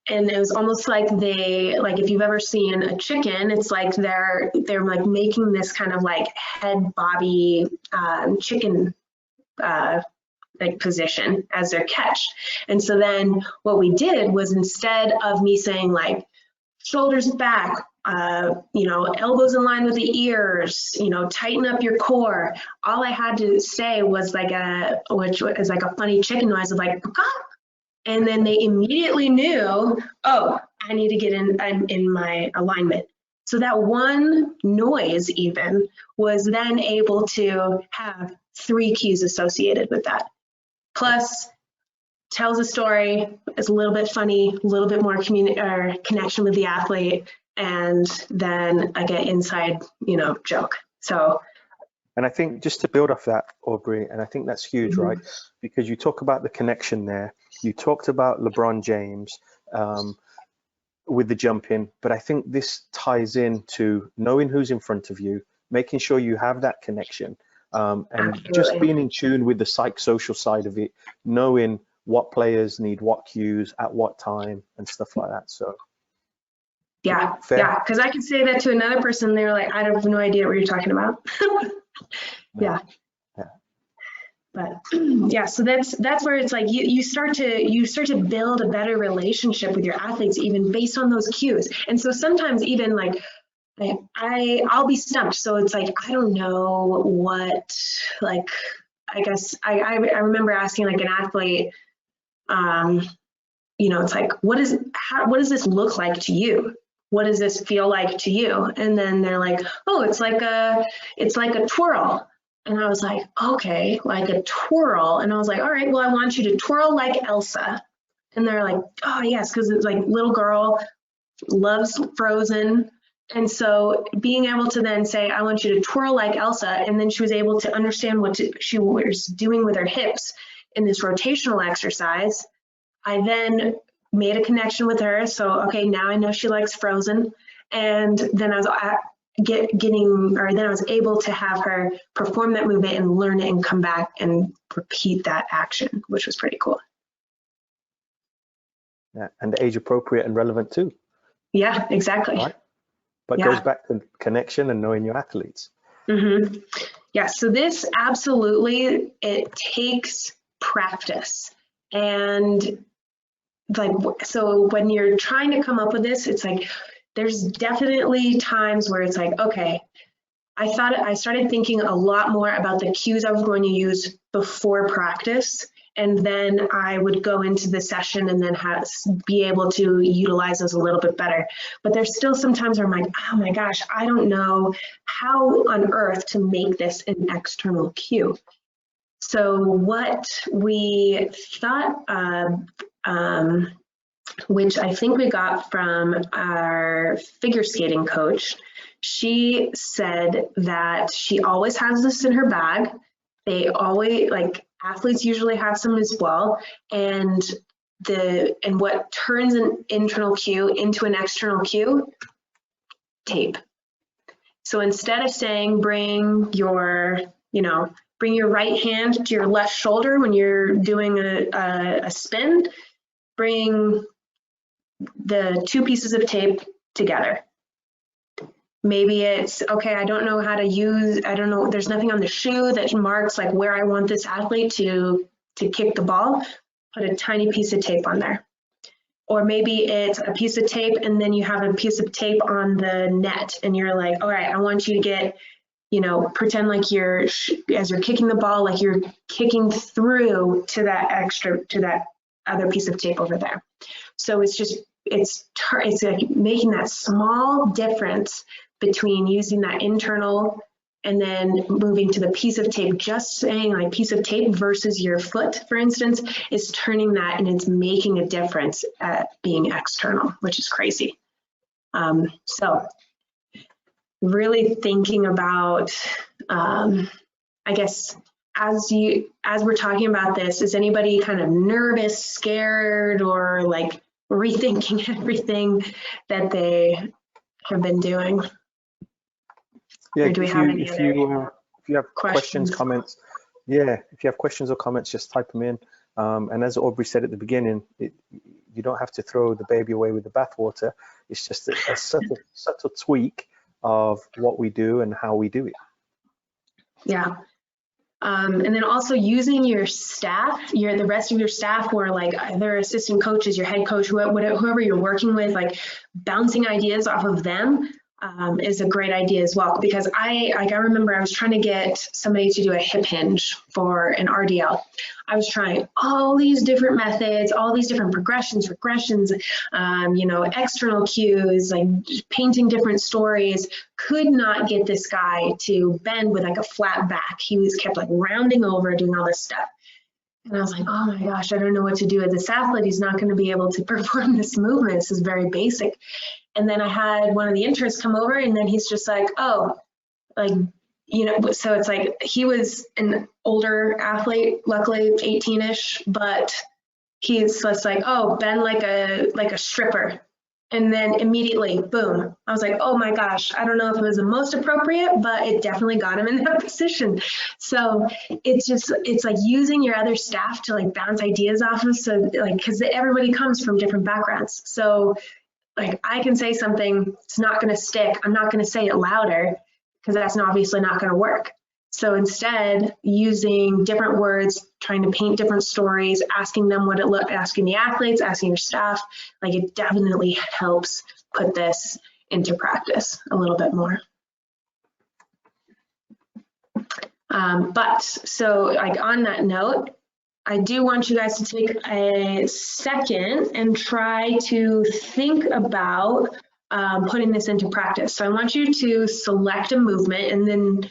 And it was almost like if you've ever seen a chicken, it's like they're like making this kind of like head bobby chicken like position as their catch. And so then what we did was, instead of me saying like shoulders back, elbows in line with the ears, tighten up your core, all I had to say was which is like a funny chicken noise of like, "Paka," and then they immediately knew, oh, I need to get in my alignment. So that one noise even was then able to have 3 cues associated with that. Plus, tells a story, is a little bit funny, a little bit more connection with the athlete, and then I get inside, joke. So. And I think just to build off that, Aubrey, and I think that's huge, right? Because you talk about the connection there. You talked about LeBron James with the jumping, but I think this ties into knowing who's in front of you, making sure you have that connection, and Absolutely. Just being in tune with the psychosocial side of it, knowing what players need what cues at what time and stuff like that. So yeah, fair. Yeah, because I could say that to another person, they're like, I have no idea what you're talking about. Yeah. But yeah, so that's where it's like you start to build a better relationship with your athletes, even based on those cues. And so sometimes even like I'll be stumped. So it's like, I don't know what, like, I guess I remember asking like an athlete, it's like, what does this look like to you? What does this feel like to you? And then they're like, oh, it's like a twirl. And I was like, okay, like a twirl. And I was like, all right, well, I want you to twirl like Elsa. And they're like, oh yes, because it's like little girl loves Frozen. And so being able to then say, I want you to twirl like Elsa, and then she was able to understand what she was doing with her hips in this rotational exercise. I then made a connection with her. So, okay, now I know she likes Frozen. And then I was then I was able to have her perform that movement and learn it and come back and repeat that action, which was pretty cool. Yeah, and age appropriate and relevant too. Yeah, exactly. Right? But it goes back to connection and knowing your athletes. Yeah, so this absolutely, it takes practice. And like, so when you're trying to come up with this, it's like, there's definitely times where it's like, okay, I started thinking a lot more about the cues I was going to use before practice. And then I would go into the session and then be able to utilize those a little bit better. But there's still some times where I'm like, oh my gosh, I don't know how on earth to make this an external cue. So what we thought, which I think we got from our figure skating coach, she said that she always has this in her bag. they always, like, athletes usually have some as well. And what turns an internal cue into an external cue? Tape. So instead of saying bring your right hand to your left shoulder when you're doing a spin, bring the two pieces of tape together. Maybe it's, okay, I don't know how to use, I don't know, there's nothing on the shoe that marks like where I want this athlete to kick the ball. Put a tiny piece of tape on there. Or maybe it's a piece of tape and then you have a piece of tape on the net and you're like, all right, I want you to get, pretend like as you're kicking the ball, like you're kicking through to that other piece of tape over there. So it's like making that small difference between using that internal and then moving to the piece of tape. Just saying like piece of tape versus your foot, for instance, is turning that, and it's making a difference at being external, which is crazy. So really thinking about, I guess, as we're talking about this, is anybody kind of nervous, scared, or like rethinking everything that they have been doing? Yeah, or do we have any if you have questions, comments, if you have questions or comments, just type them in. And as Aubrey said at the beginning, you don't have to throw the baby away with the bathwater. It's just a subtle tweak of what we do and how we do it. Yeah. And then also using your staff, the rest of your staff, or like their assistant coaches, your head coach, whoever you're working with, like bouncing ideas off of them is a great idea as well. Because I remember I was trying to get somebody to do a hip hinge for an RDL. I was trying all these different methods, all these different regressions, external cues, like painting different stories. Could not get this guy to bend with like a flat back. He was kept like rounding over, doing all this stuff. And I was like, oh my gosh, I don't know what to do with this athlete. He's not going to be able to perform this movement. This is very basic. And then I had one of the interns come over, and then he's just like, oh, like, so it's like he was an older athlete, luckily 18-ish, but he's just like, oh, bend like a stripper. And then immediately, boom, I was like, oh my gosh, I don't know if it was the most appropriate, but it definitely got him in that position. So it's like using your other staff to like bounce ideas off of. So like, because everybody comes from different backgrounds. So like I can say something, it's not going to stick. I'm not going to say it louder because that's obviously not going to work. So instead, using different words, trying to paint different stories, asking them what it looked, asking the athletes, asking your staff, like it definitely helps put this into practice a little bit more. But so like on that note, I do want you guys to take a second and try to think about putting this into practice. So I want you to select a movement, and then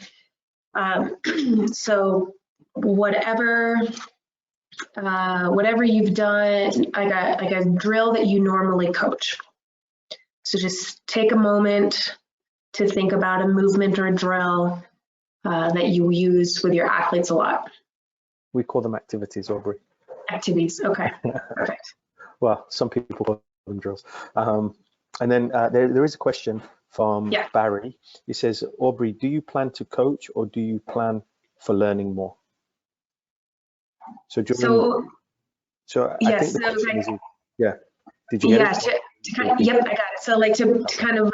so whatever you've done, like a drill that you normally coach. So just take a moment to think about a movement or a drill that you use with your athletes a lot. We call them activities, Aubrey. Activities, okay, perfect. Well, some people call them drills. And then there is a question from Barry. He says, Aubrey, do you plan to coach or do you plan for learning more? So I think the question is, did you get it? Yep, I got it. So like to kind of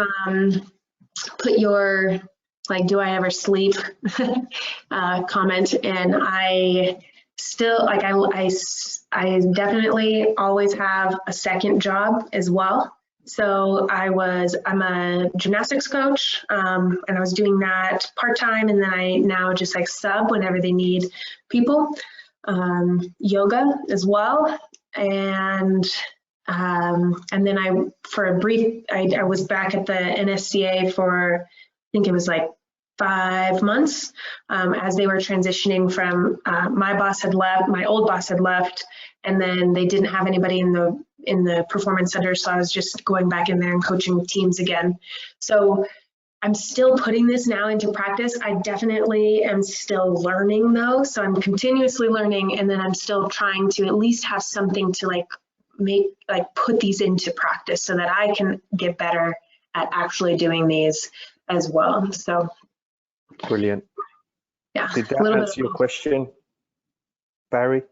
put your, like, do I ever sleep comment, and I still, like, I definitely always have a second job as well. So I'm a gymnastics coach, and I was doing that part-time, and then I now just like sub whenever they need people. Yoga as well, and then I was back at the NSCA for, I think it was like 5 months, as they were transitioning from, my boss had left, my old boss had left, and then they didn't have anybody in the performance center, so I was just going back in there and coaching teams again. So I'm still putting this now into practice. I definitely am still learning though. So I'm continuously learning, and then I'm still trying to at least have something to like put these into practice so that I can get better at actually doing these as well. So Brilliant. yeah. Did that answer your question, Barry?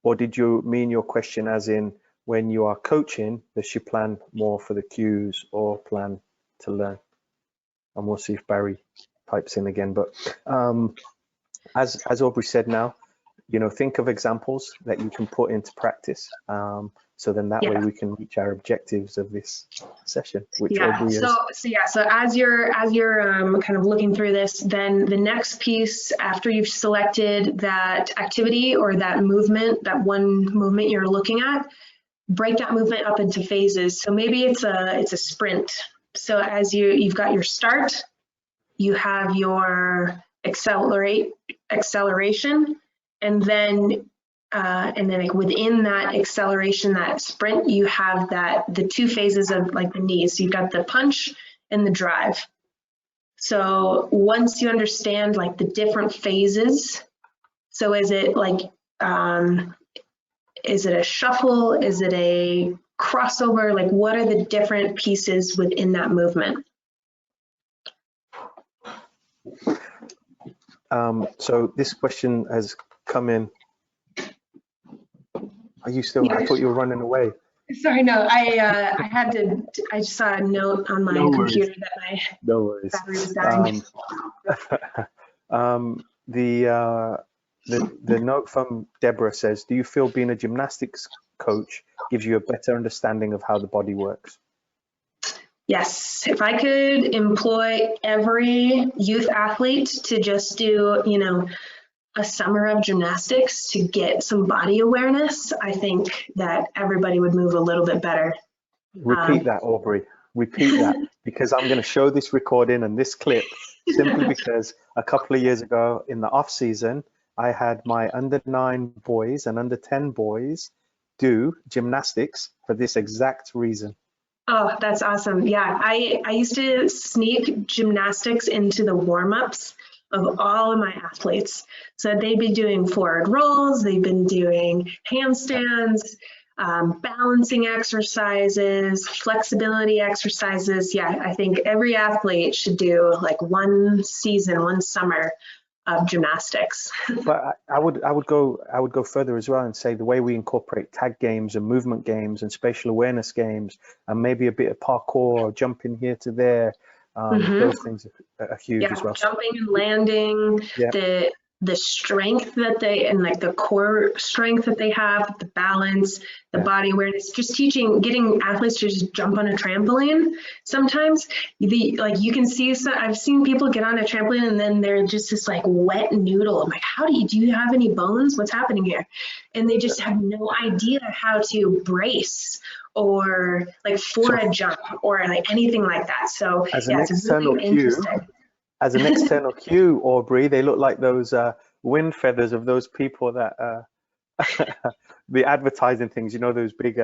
Or did you mean your question as in when you are coaching, does you plan more for the cues or plan to learn? And we'll see if Barry types in again. But as Aubrey said now, you know, think of examples that you can put into practice. So then that way we can reach our objectives of this session, which Aubrey is. So as you're kind of looking through this, then the next piece after you've selected that activity or that movement, that one movement you're looking at, break that movement up into phases. So maybe it's a sprint. So as you've got your start, you have your acceleration, and then like within that acceleration, that sprint, you have the two phases of like the knees. So you've got the punch and the drive. So once you understand like the different phases, so is it like, is it a shuffle? Is it a crossover? Like what are the different pieces within that movement? So this question has come in. Are you still? I thought you were running away. Sorry, no. I just saw a note on my computer that my battery was dying. The note from Deborah says, "Do you feel being a gymnastics coach gives you a better understanding of how the body works?" Yes, if I could employ every youth athlete to just do, you know, a summer of gymnastics to get some body awareness, I think that everybody would move a little bit better. Repeat that, Aubrey. Repeat that, because I'm going to show this recording and this clip simply because a couple of years ago in the off season, I had my under-9 boys and under-10 boys do gymnastics for this exact reason. Oh, that's awesome. Yeah, I used to sneak gymnastics into the warm-ups of all of my athletes. So they've been doing forward rolls, they've been doing handstands, balancing exercises, flexibility exercises. Yeah, I think every athlete should do like one season, one summer of gymnastics. But I would go further as well and say the way we incorporate tag games and movement games and spatial awareness games and maybe a bit of parkour, jumping here to there, those things are huge as well. Jumping and landing, the strength that they, and like the core strength that they have, the balance, the body awareness, just getting athletes to just jump on a trampoline. Sometimes like you can see, I've seen people get on a trampoline and then they're just this like wet noodle. I'm like, do you have any bones? What's happening here? And they just have no idea how to brace or like for a jump or like anything like that. So as an external cue, Aubrey, they look like those wind feathers of those people that the advertising things, you know, those big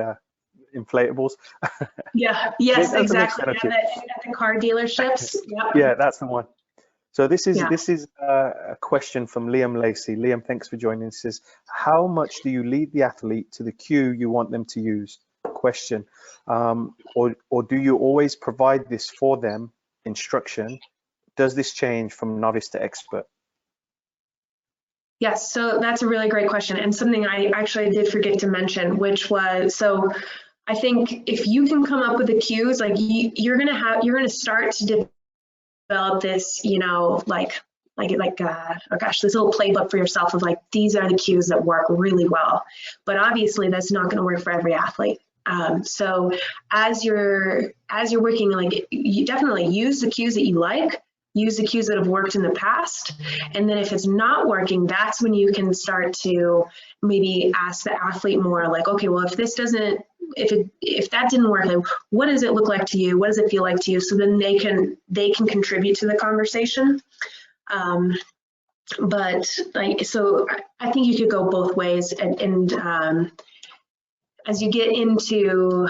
inflatables. Yes, exactly. At the car dealerships. Yeah, that's the one. So this is a question from Liam Lacey. Liam, thanks for joining. It says, how much do you lead the athlete to the cue you want them to use? Question. Or do you always provide this for them, instruction? Does this change from novice to expert? Yes, so that's a really great question, and something I actually did forget to mention, which was, so I think if you can come up with the cues, like you're gonna start to develop this, you know, oh gosh, this little playbook for yourself of like, these are the cues that work really well. But obviously that's not gonna work for every athlete. So as you're working, like you definitely use the cues that you like, use the cues that have worked in the past. And then if it's not working, that's when you can start to maybe ask the athlete more like, okay, well, if that didn't work, like, what does it look like to you? What does it feel like to you? So then they can contribute to the conversation. But like, so I think you could go both ways. And as you get into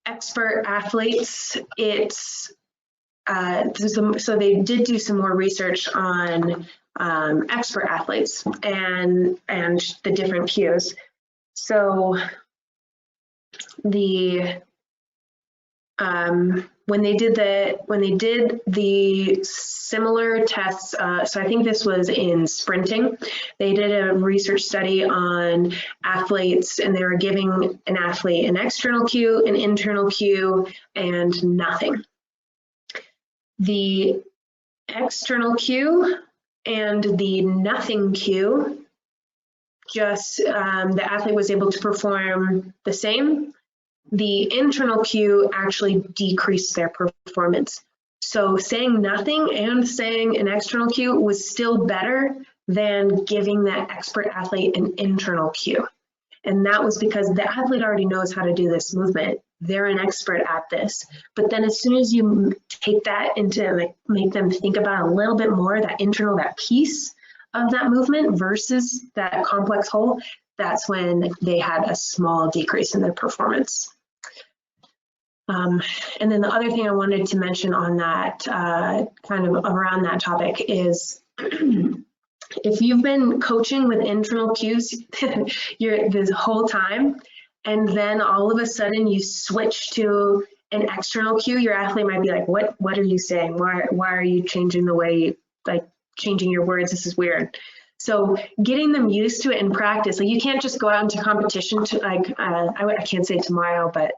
expert athletes, it's so they did do some more research on expert athletes and the different cues. So the when they did the similar tests, so I think this was in sprinting, they did a research study on athletes, and they were giving an athlete an external cue, an internal cue, and nothing. The external cue and the nothing cue, just the athlete was able to perform the same. The internal cue actually decreased their performance. So saying nothing and saying an external cue was still better than giving that expert athlete an internal cue. And that was because the athlete already knows how to do this movement. They're an expert at this. But then as soon as you take that into, like, make them think about a little bit more, that internal, that piece of that movement versus that complex whole, that's when they had a small decrease in their performance. And then the other thing I wanted to mention on that, kind of around that topic, is if you've been coaching with internal cues this whole time, and then all of a sudden you switch to an external cue, your athlete might be like, what are you saying? Why are you changing the way, like, changing your words? This is weird. So getting them used to it in practice, like, you can't just go out into competition to, like, I can't say tomorrow, but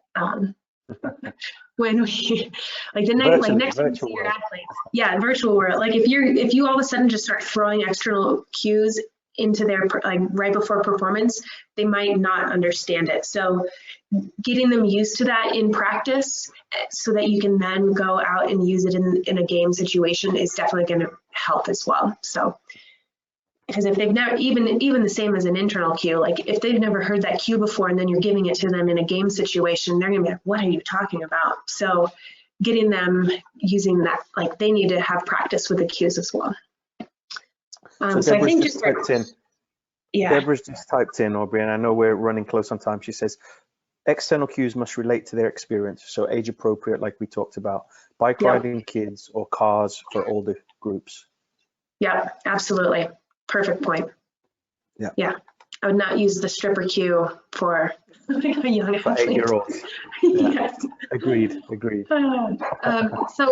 when we, like, the next, like, next time you see your athletes, yeah, virtual world, like, if you all of a sudden just start throwing external cues into their, like, right before performance, they might not understand it. So getting them used to that in practice so that you can then go out and use it in a game situation is definitely going to help as well. So, because if they've never, even the same as an internal cue, like, if they've never heard that cue before and then you're giving it to them in a game situation, they're gonna be like, what are you talking about? So getting them using that, like, they need to have practice with the cues as well. So I think just typed in, yeah. Deborah's just typed in, Aubrey, and I know we're running close on time. She says, external cues must relate to their experience, so age appropriate, like we talked about, bike riding kids or cars for older groups. Yeah, absolutely. Perfect point. Yeah. Yeah. I would not use the stripper cue for a young athlete. 8-year-olds. Yeah. Yes. Agreed. So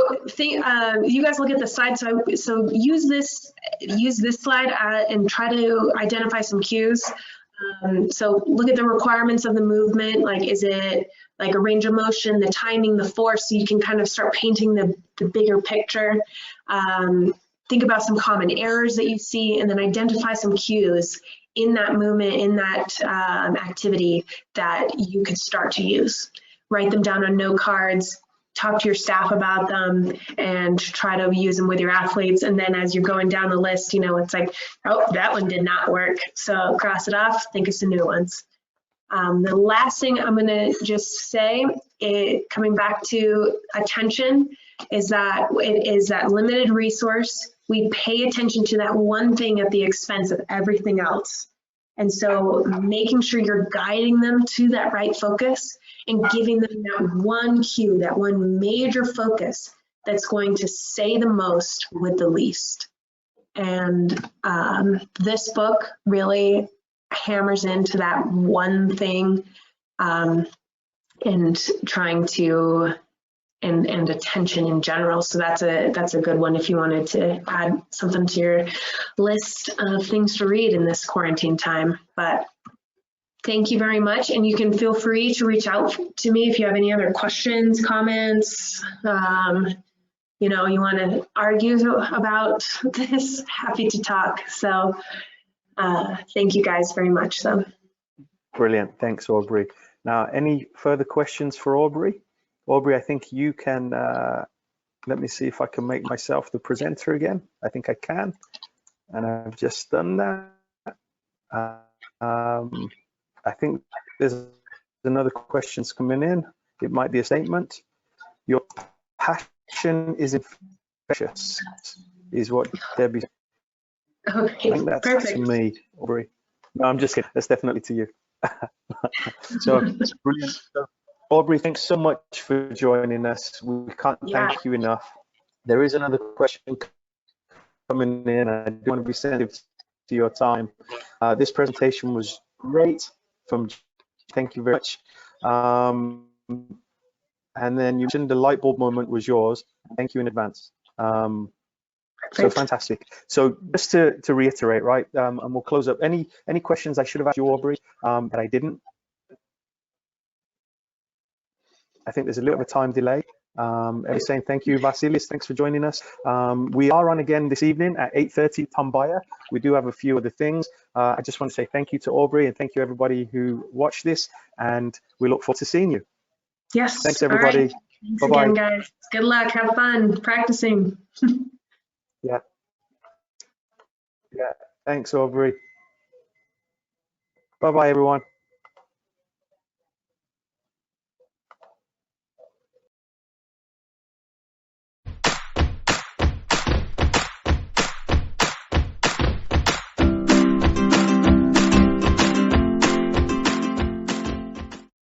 you guys look at the slide. So use this slide and try to identify some cues. So look at the requirements of the movement. Like, is it like a range of motion, the timing, the force, so you can kind of start painting the bigger picture. Think about some common errors that you see, and then identify some cues in that movement, in that activity that you could start to use. Write them down on note cards, talk to your staff about them, and try to use them with your athletes. And then as you're going down the list, it's like, oh, that one did not work. So cross it off, think of some new ones. The last thing I'm gonna just say, coming back to attention, is that it is that limited resource. We pay attention to that one thing at the expense of everything else. And so making sure you're guiding them to that right focus and giving them that one cue, that one major focus that's going to say the most with the least. And this book really hammers into that one thing, and trying to and attention in general. So that's a good one if you wanted to add something to your list of things to read in this quarantine time. But thank you very much, and you can feel free to reach out to me if you have any other questions, comments, you want to argue about this, happy to talk. So thank you guys very much. So brilliant, thanks, Aubrey. Now, any further questions for Aubrey? Aubrey, I think you can, let me see if I can make myself the presenter again. I think I can, and I've just done that. I think there's another questions coming in. It might be a statement. Your passion is infectious, is what Debbie. Okay, I think that's perfect. To me, Aubrey. No, I'm just kidding. That's definitely to you. So brilliant. So, Aubrey, thanks so much for joining us. We can't thank you enough. There is another question coming in. I do want to be sensitive to your time. This presentation was great. Thank you very much. And then you mentioned the light bulb moment was yours. Thank you in advance. So fantastic. So just to reiterate, right, and we'll close up. Any questions I should have asked you, Aubrey, that I didn't? I think there's a little bit of a time delay. Everybody's saying thank you, Vasilis. Thanks for joining us. We are on again this evening at 8:30 Tombaya. We do have a few other things. I just want to say thank you to Aubrey and thank you everybody who watched this, and we look forward to seeing you. Yes. Thanks everybody. All right. Thanks Bye-bye. again, guys. Good luck. Have fun practicing. Yeah. Thanks, Aubrey. Bye-bye, everyone.